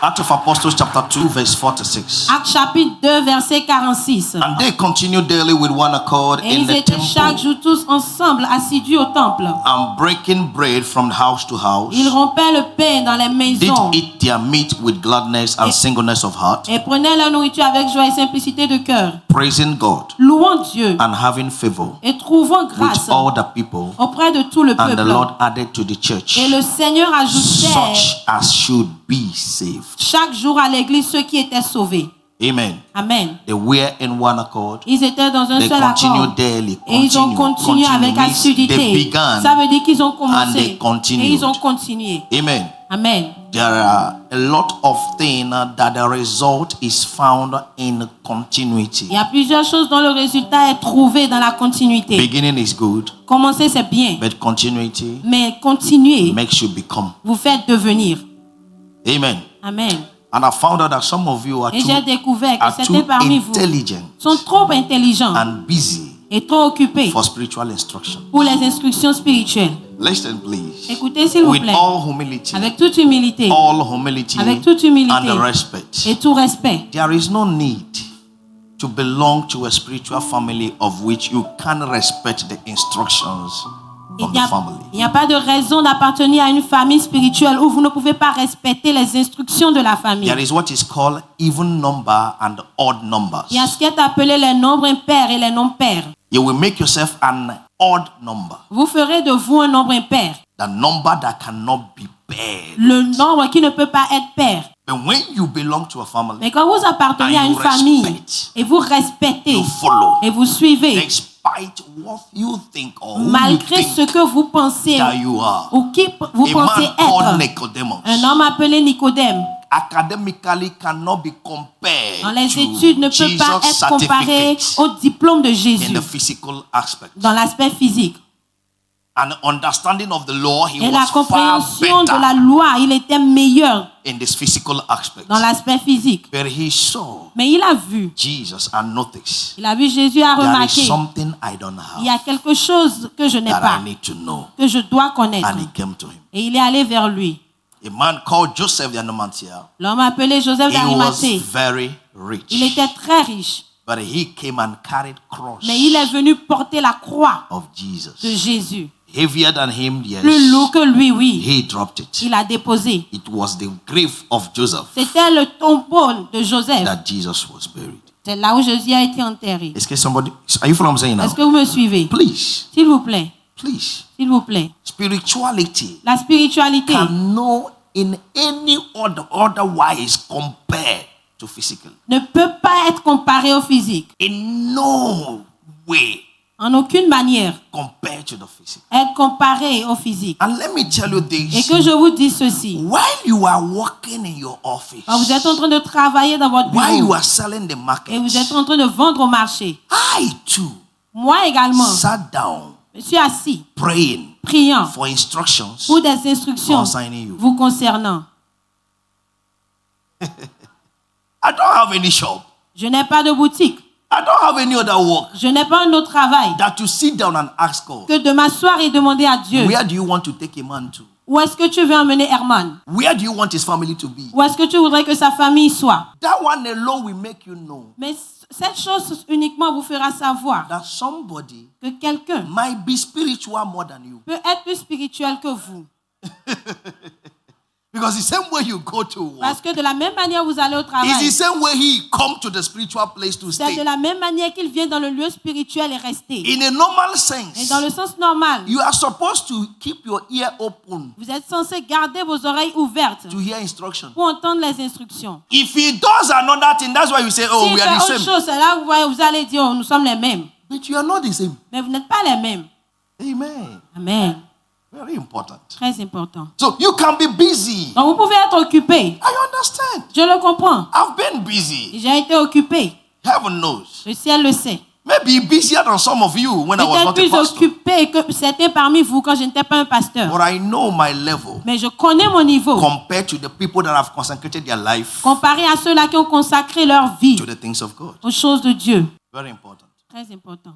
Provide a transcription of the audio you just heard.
Acts of Apostles chapter 2 verse 46. Actes chapitre 2 verset 46. And they continued daily with one accord Et in ils the étaient chaque temple jour tous ensemble assidus au temple. and breaking bread from house to house. Ils rompaient le pain dans les Did maisons eat their meat with gladness and singleness of heart, et prenaient leur nourriture avec joie et simplicité de cœur, praising God louant Dieu and having favor et trouvant with grâce all the people. auprès de tout le And the peuple. Lord added to the church Et le Seigneur ajoutait such as should be saved. chaque jour à l'église ceux qui étaient sauvés. Amen. Amen. They were in one accord. Ils étaient dans un They seul continued accord. daily. Et ils ont continué avec Means assiduité. They began. Ça veut dire qu'ils ont and commencé. they Et continued. ils ont continué. Amen. Amen. There are a lot of things that the result is found in continuity. Il y a plusieurs choses dont le résultat est trouvé dans la continuité. Beginning is good, Commencer, c'est bien. but continuity Mais continuer makes you become. vous fait devenir. Amen. Amen. And I found out that some of you are Et j'ai découvert que are certains too parmi vous intelligent sont trop intelligents and busy et trop occupés for spiritual instruction. pour les instructions spirituelles. Listen, please. Écoutez, s'il vous With plaît, all humility, avec toute humilité and toute humilité respect, et tout respect. there is no need to belong to a spiritual family of which you can respect the instructions Il of n'y the a, family. il n'y a pas de raison d'appartenir à une famille spirituelle où vous ne pouvez pas respecter les instructions de la famille. There is what is called even number and odd numbers. Il y a ce qui est appelé les nombres impairs et les nombres pairs. You will make yourself an odd number, Vous ferez de vous un nombre impair, the number that cannot be paired. le nombre qui ne peut pas être pair. But when you belong to a family, Mais quand vous appartenez and à une you famille respect, et vous respectez you follow, et vous suivez, despite what you think or who you malgré think ce que vous pensez that you are. ou qui vous A pensez man called être, Nicodemus un homme appelé Nicodème, academically cannot be compared dans les to études ne peut pas Jesus' être comparé certificate au diplôme de in Jésus the physical aspect. dans l'aspect physique. And understanding of the law, he Et la was far compréhension de better la loi, il était meilleur in this physical aspect. dans l'aspect physique. But he saw Mais il a vu, Jesus and noticed il a vu Jésus, a there is remarqué, something I don't il y a have quelque chose que je n'ai that pas, I need to know. que je dois connaître. And he came to him. Et il est allé vers lui. A man called Joseph the Arimathea. L'homme appelé Joseph He was d'Arimathée, very il rich. était très riche. But he came and carried cross Mais il est venu porter la croix of de Jesus. Jésus. Heavier than him, Plus lourd yes. que lui, oui. He dropped it. Il a déposé. It was the grave of Joseph C'était le tombeau de Joseph. that Jesus was buried. C'est là où Jésus a été enterré. Est-ce que somebody, are you following what I'm saying now? Est-ce que vous me suivez? Please, S'il vous plaît. please. S'il vous plaît. Spirituality La spiritualité can no in any otherwise compare to physical. ne peut pas être comparée au physique. In no way En aucune manière compare to the physical. être comparée au physique. And let me tell you Et this. que je vous dise ceci. While you are working in your office, Quand vous êtes en train de travailler dans votre while you bureau are selling the market, et vous êtes en train de vendre au marché, I too moi également, sat down je suis assis, praying priant for instructions pour des instructions concerning you. vous concernant. I don't have any shop. Je n'ai pas de boutique. I don't have any other work Je n'ai pas un autre travail that to sit down and ask God, que de m'asseoir et demander à Dieu, where do you want to take a man to? où est-ce que tu veux emmener Herman? Where do you want his family to be? Où est-ce que tu voudrais que sa famille soit? That one alone will make you know Mais cette chose uniquement vous fera savoir that somebody que quelqu'un might be spiritual more than you. peut être plus spirituel que vous. Because the same way you go to work, Parce que de la même manière vous allez au it's the travail, same way he come to the spiritual place to c'est de stay. la même manière qu'il vient dans le lieu spirituel et rester. In a normal Et sense, dans le sens normal, you are supposed to keep your ear open vous êtes censé garder vos oreilles ouvertes to hear instruction. pour entendre les instructions. If he does another thing, that's why you say, oh, S'il we fait are the autre same. chose, c'est là où vous allez dire, oh, nous sommes les mêmes. But you are not the same. Mais vous n'êtes pas les mêmes. Amen. Amen. Very important. Très important. So you can be busy. Donc vous pouvez être occupé. I understand. Je le comprends. I've been busy. J'ai été occupé. Heaven knows. Le ciel le sait. Maybe busier than some of you when I was Peut-être not a plus pastor. occupé que certains parmi vous quand je n'étais pas un pasteur. But I know my level Mais je connais mon niveau compared to the people that have consecrated their life comparé à ceux-là qui ont consacré leur vie to the things of God. aux choses de Dieu. Very important. Très important.